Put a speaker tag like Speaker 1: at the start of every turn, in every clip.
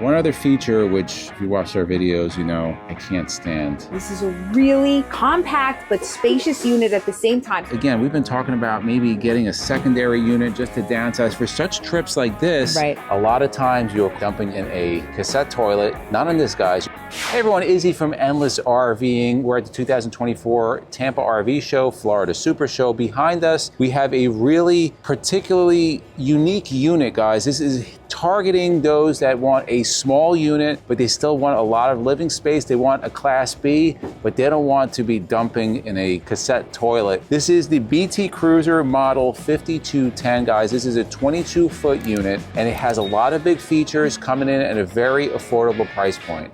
Speaker 1: One other feature, which if you watch our videos, you know I can't stand.
Speaker 2: This is a really compact but spacious unit at the same time.
Speaker 1: Again, we've been talking about maybe getting a secondary unit just to downsize. For such trips like this,
Speaker 2: right.
Speaker 1: A lot of times you're dumping in a cassette toilet. Not on this, guys. Hey everyone, Izzy from Endless RVing. We're at the 2024 Tampa RV Show, Florida Super Show. Behind us, we have a really particularly unique unit, guys. This is targeting those that want a small unit, but they still want a lot of living space. They want a Class B, but they don't want to be dumping in a cassette toilet. This is the BT Cruiser Model 5210, guys. This is a 22-foot unit, and it has a lot of big features coming in at a very affordable price point.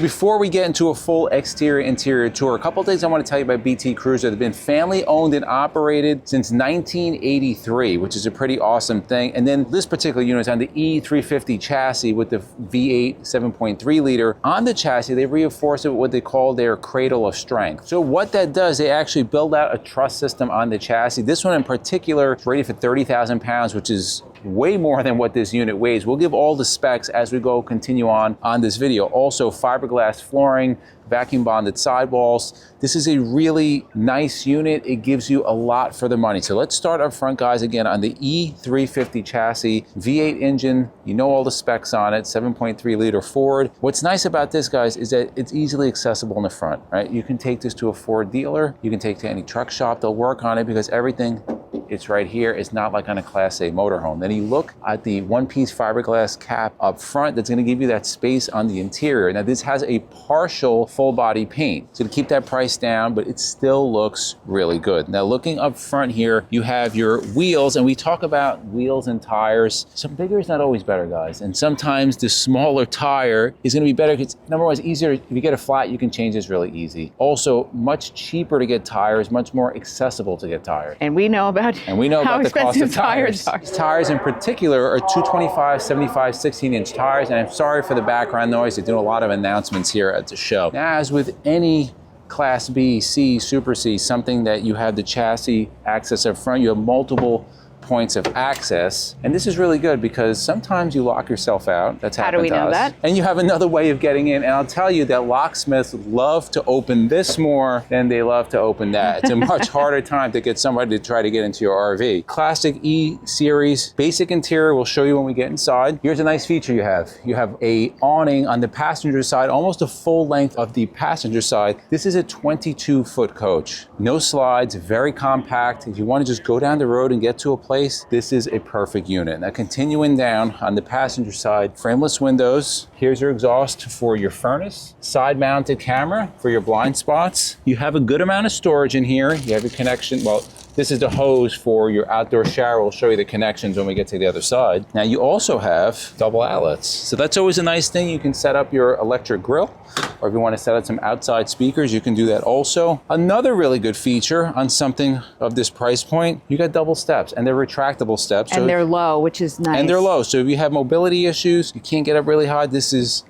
Speaker 1: Before we get into a full exterior interior tour, a couple of things I want to tell you about BT Cruiser. They've been family owned and operated since 1983, which is a pretty awesome thing. And then this particular unit is on the E350 chassis with the V8 7.3 liter. On the chassis, they reinforced it with what they call their cradle of strength. So what that does, they actually build out a truss system on the chassis. This one in particular is rated for 30,000 pounds, which is way more than what this unit weighs. We'll give all the specs as we continue on this video. Also, fiberglass flooring, vacuum bonded sidewalls. This is a really nice unit. It gives you a lot for the money. So let's start up front, guys, again on the E350 chassis, V8 engine. You know all the specs on it, 7.3 liter Ford. What's nice about this, guys, is that it's easily accessible in the front, right? You can take this to a Ford dealer. You can take it to any truck shop. They'll work on it because everything it's right here. It's not like on a Class A motorhome. Then you look at the one-piece fiberglass cap up front that's going to give you that space on the interior. Now this has a partial full body paint, so to keep that price down, but it still looks really good. Now looking up front here, you have your wheels, and we talk about wheels and tires. Some bigger is not always better, guys, and sometimes the smaller tire is going to be better because number one, it's easier. If you get a flat, you can change this really easy. Also, much cheaper to get tires, much more accessible to get tires.
Speaker 2: And we know about
Speaker 1: the cost of tires. These tires in particular are 225, 75, 16-inch tires, and I'm sorry for the background noise. They're doing a lot of announcements here at the show. Now, as with any Class B, C, Super C, something that you have the chassis access up front, you have multiple points of access. And this is really good because sometimes you lock yourself out. That's happened to us. How do we know that? And you have another way of getting in. And I'll tell you that locksmiths love to open this more than they love to open that. It's a much harder time to get somebody to try to get into your RV. Classic E series, basic interior. We'll show you when we get inside. Here's a nice feature you have. You have a awning on the passenger side, almost a full length of the passenger side. This is a 22-foot coach. No slides, very compact. If you want to just go down the road and get to a place, this is a perfect unit. Now continuing down on the passenger side, frameless windows. Here's your exhaust for your furnace. Side mounted camera for your blind spots. You have a good amount of storage in here. You have your connection. Well, this is the hose for your outdoor shower. We'll show you the connections when we get to the other side. Now you also have double outlets. So that's always a nice thing. You can set up your electric grill, or if you want to set up some outside speakers, you can do that also. Another really good feature on something of this price point, you got double steps, and they're retractable steps.
Speaker 2: And they're low, which is nice.
Speaker 1: And they're low. So if you have mobility issues, you can't get up really high, this is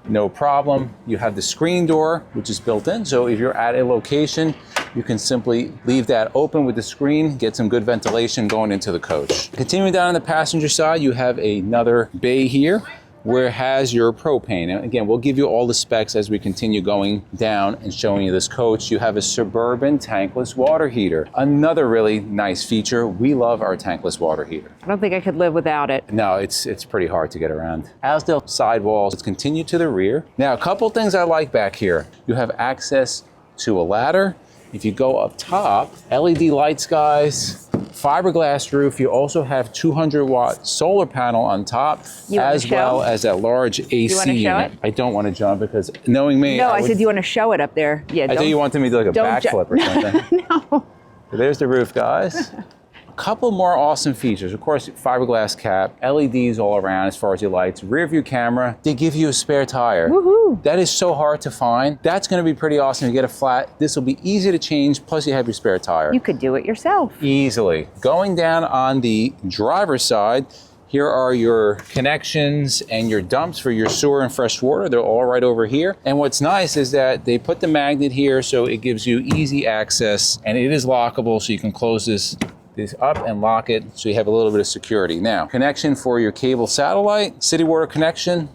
Speaker 1: no problem. You have the screen door, which is built in. So if you're at a location, you can simply leave that open with the screen, get some good ventilation going into the coach. Continuing down on the passenger side, you have another bay here where it has your propane. And again, we'll give you all the specs as we continue going down and showing you this coach. You have a Suburban tankless water heater. Another really nice feature. We love our tankless water heater.
Speaker 2: I don't think I could live without it.
Speaker 1: No, it's pretty hard to get around. Azdel sidewalls. Let's continue to the rear. Now, a couple things I like back here. You have access to a ladder. If you go up top, LED lights, guys, fiberglass roof. You also have 200-watt solar panel on top, as well as that large AC unit. I don't want to jump because knowing me.
Speaker 2: No, I said, do you want to show it up there? Yeah.
Speaker 1: I thought you wanted me to do like a backflip or something.
Speaker 2: No.
Speaker 1: So there's the roof, guys. Couple more awesome features. Of course, fiberglass cap, LEDs all around as far as your lights, rear view camera. They give you a spare tire.
Speaker 2: Woohoo.
Speaker 1: That is so hard to find. That's going to be pretty awesome. You get a flat. This will be easy to change. Plus you have your spare tire.
Speaker 2: You could do it yourself.
Speaker 1: Easily. Going down on the driver's side, Here are your connections and your dumps for your sewer and fresh water. They're all right over here. And what's nice is that they put the magnet here so it gives you easy access, and it is lockable, so you can close this up and lock it so you have a little bit of security. Now, connection for your cable satellite, city water connection,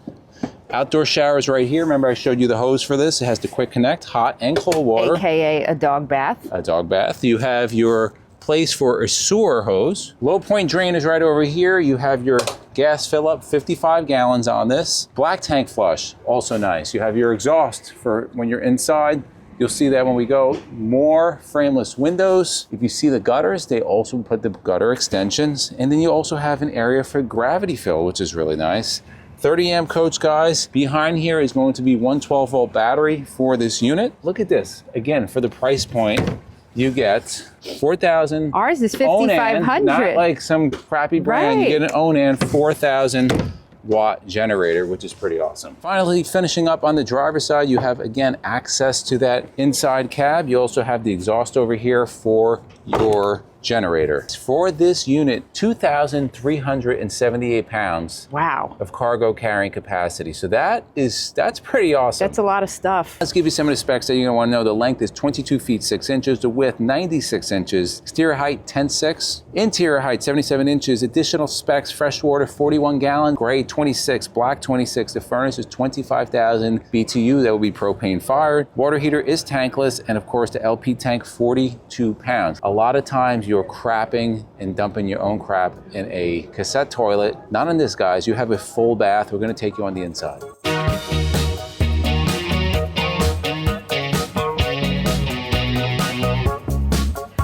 Speaker 1: outdoor showers right here. Remember I showed you the hose for this. It has the quick connect, hot and cold water.
Speaker 2: AKA a dog bath.
Speaker 1: A dog bath. You have your place for a sewer hose. Low point drain is right over here. You have your gas fill up, 55 gallons on this. Black tank flush, also nice. You have your exhaust for when you're inside. You'll see that when we go. More frameless windows. If you see the gutters, they also put the gutter extensions. And then you also have an area for gravity fill, which is really nice. 30 amp coach, guys. Behind here is going to be 112 volt battery for this unit. Look at this. Again, for the price point, you get 4,000.
Speaker 2: Ours is 5,500.
Speaker 1: Not like some crappy brand.
Speaker 2: Right.
Speaker 1: You get an Onan 4,000 watt generator, which is pretty awesome. Finally, finishing up on the driver's side, you have, again, access to that inside cab. You also have the exhaust over here for your generator. For this unit, 2,378 pounds
Speaker 2: Wow.
Speaker 1: of cargo carrying capacity. So that's pretty awesome.
Speaker 2: That's a lot of stuff.
Speaker 1: Let's give you some of the specs that you're gonna wanna know. The length is 22 feet 6 inches, the width 96 inches, exterior height 10.6, interior height 77 inches, additional specs, fresh water 41 gallon, gray 26, black 26, the furnace is 25,000 BTU, that will be propane fired. Water heater is tankless, and of course the LP tank 42 pounds. A lot of times you're crapping and dumping your own crap in a cassette toilet. Not in this, guys. You have a full bath. We're gonna take you on the inside.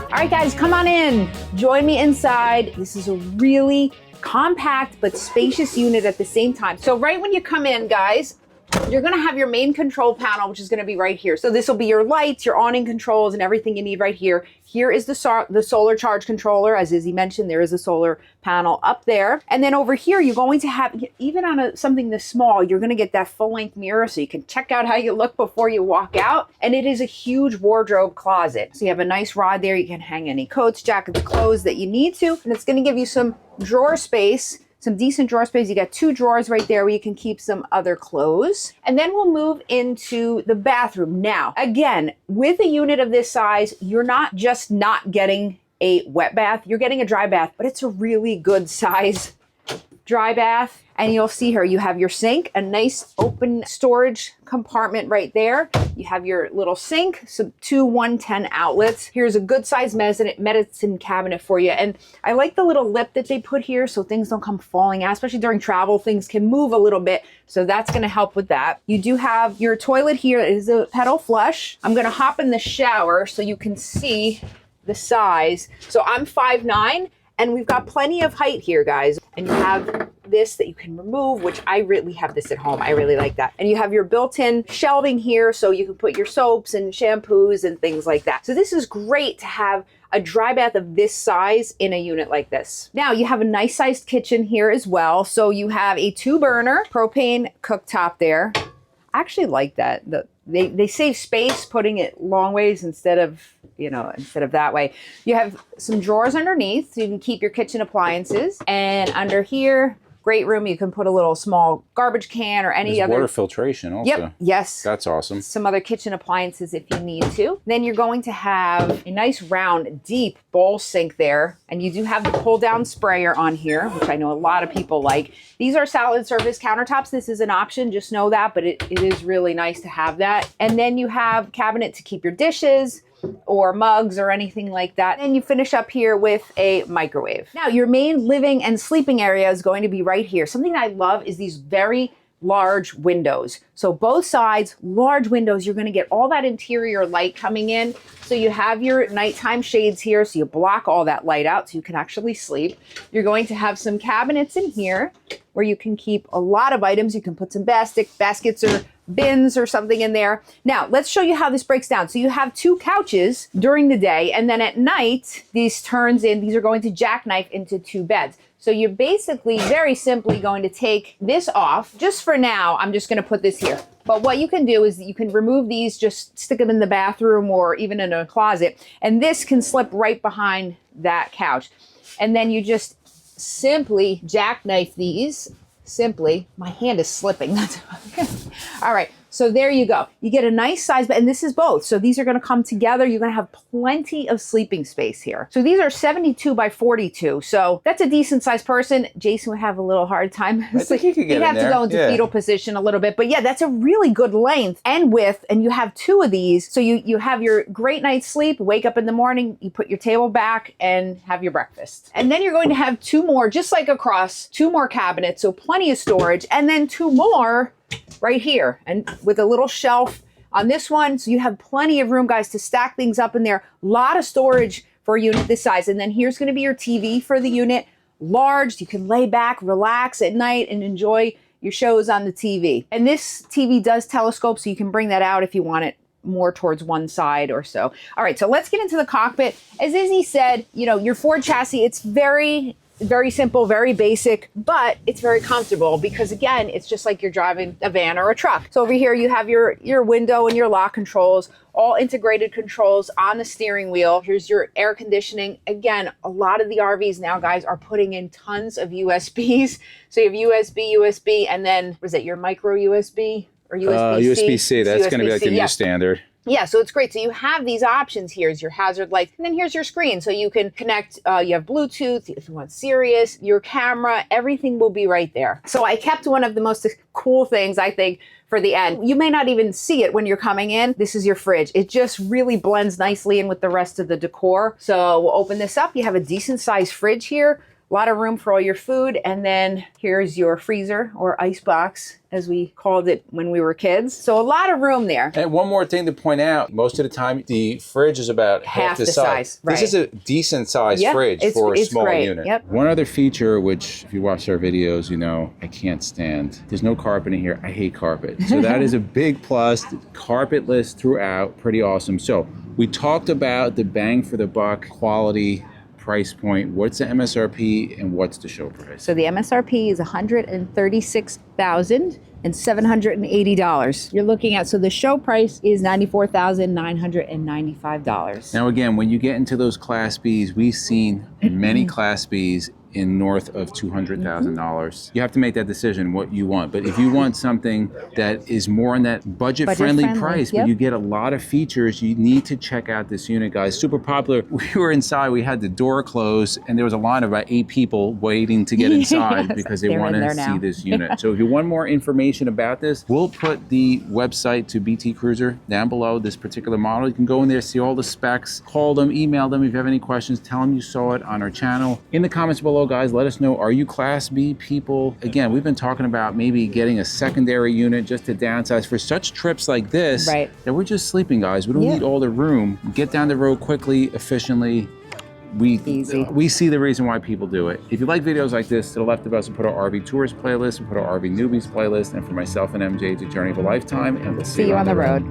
Speaker 2: All right, guys, come on in. Join me inside. This is a really compact but spacious unit at the same time. So right when you come in, guys, you're gonna have your main control panel, which is gonna be right here. So this will be your lights, your awning controls, and everything you need right here. Here is the solar charge controller. As Izzy mentioned, there is a solar panel up there. And then over here, you're going to have, even on something this small, you're gonna get that full-length mirror so you can check out how you look before you walk out. And it is a huge wardrobe closet. So you have a nice rod there. You can hang any coats, jackets, clothes that you need to. And it's gonna give you some drawer space, some decent drawer space. You got 2 drawers right there where you can keep some other clothes. And then we'll move into the bathroom. Now, again, with a unit of this size, you're not just not getting a wet bath, you're getting a dry bath, but it's a really good size dry bath. And you'll see here, you have your sink, a nice open storage compartment right there. You have your little sink, some 2 110 outlets. Here's a good sized medicine cabinet for you. And I like the little lip that they put here so things don't come falling out, especially during travel, things can move a little bit. So that's gonna help with that. You do have your toilet here. It is a pedal flush. I'm gonna hop in the shower so you can see the size. So I'm 5'9", and we've got plenty of height here, guys. And you have this that you can remove, which we have this at home. I really like that. And you have your built-in shelving here so you can put your soaps and shampoos and things like that. So this is great to have a dry bath of this size in a unit like this. Now you have a nice sized kitchen here as well. So you have a 2-burner propane cooktop there. I actually like that. They save space putting it long ways instead of that way. You have some drawers underneath so you can keep your kitchen appliances. And under here, great room, you can put a little small garbage can or any other.
Speaker 1: Water filtration also.
Speaker 2: Yep, yes.
Speaker 1: That's awesome.
Speaker 2: Some other kitchen appliances if you need to. Then you're going to have a nice round, deep bowl sink there. And you do have the pull down sprayer on here, which I know a lot of people like. These are solid surface countertops. This is an option, just know that, but it is really nice to have that. And then you have a cabinet to keep your dishes or mugs or anything like that. And you finish up here with a microwave. Now, your main living and sleeping area is going to be right here. Something that I love is these very large windows. So both sides, large windows, you're going to get all that interior light coming in. So you have your nighttime shades here, so you block all that light out so you can actually sleep. You're going to have some cabinets in here where you can keep a lot of items. You can put some baskets or bins or something in there. Now, let's show you how this breaks down. So you have 2 couches during the day, and then at night, these are going to jackknife into 2 beds. So you're basically very simply going to take this off. Just for now, I'm just going to put this here. But what you can do is you can remove these, just stick them in the bathroom or even in a closet. And this can slip right behind that couch. And then you just simply jackknife these. Simply, my hand is slipping. That's all right. So there you go. You get a nice size bed, and this is both. So these are going to come together. You're going to have plenty of sleeping space here. So these are 72 by 42. So that's a decent sized person. Jason would have a little hard time.
Speaker 1: I think he could get in there.
Speaker 2: He'd have to go into fetal position a little bit. But yeah, that's a really good length and width. And you have two of these. So you have your great night's sleep, wake up in the morning, you put your table back and have your breakfast. And then you're going to have two more, just like across, two more cabinets. So plenty of storage. And then two more right here, and with a little shelf on this one. So you have plenty of room, guys, to stack things up in there. A lot of storage for a unit this size. And then here's going to be your TV for the unit. Large, you can lay back, relax at night and enjoy your shows on the TV. And this TV does telescope, so you can bring that out if you want it more towards one side or so. All right, so let's get into the cockpit. As Izzy said, you know, your Ford chassis, it's very simple, very basic, but it's very comfortable because, again, it's just like you're driving a van or a truck. So over here you have your window and your lock controls, all integrated controls on the steering wheel. Here's your air conditioning. Again, a lot of the RVs now, guys, are putting in tons of USBs. So you have USB, and then, was it your micro USB or USB-C?
Speaker 1: USB-C, that's going to be like the new standard.
Speaker 2: Yeah, so it's great. So you have these options. Here's your hazard lights, and then here's your screen. So you can connect, you have Bluetooth, if you want Sirius, your camera, everything will be right there. So I kept one of the most cool things, I think, for the end. You may not even see it when you're coming in. This is your fridge. It just really blends nicely in with the rest of the decor. So we'll open this up. You have a decent sized fridge here. A lot of room for all your food. And then here's your freezer or ice box, as we called it when we were kids. So a lot of room there.
Speaker 1: And one more thing to point out, most of the time the fridge is about half the size.
Speaker 2: Right.
Speaker 1: This is a decent sized fridge for a small unit.
Speaker 2: Yep.
Speaker 1: One other feature, which if you watch our videos, you know, I can't stand. There's no carpet in here. I hate carpet. So that is a big plus. Carpetless throughout, pretty awesome. So we talked about the bang for the buck quality price point. What's the MSRP and what's the show price?
Speaker 2: So the MSRP is $136,780. You're looking at, so the show price is $94,995.
Speaker 1: Now again, when you get into those Class Bs, we've seen many Class Bs in north of $200,000. You have to make that decision what you want. But if you want something that is more on that budget-friendly price, but you get a lot of features, you need to check out this unit, guys. Super popular. We were inside, we had the door closed, and there was a line of about 8 people waiting to get inside because they wanted to see this unit. So if you want more information about this, we'll put the website to BT Cruiser down below, this particular model. You can go in there, see all the specs, call them, email them if you have any questions, tell them you saw it on our channel. In the comments below, guys, let us know, are you Class B people? Again, we've been talking about maybe getting a secondary unit just to downsize for such trips like this, that we're just sleeping, guys. We don't need all the room. Get down the road quickly, efficiently. We see the reason why people do it. If you like videos like this, to the left of us, we'll put our RV Tours playlist, we'll put our RV Newbies playlist, and for myself and MJ, it's a journey of a lifetime, and we'll see you on the road.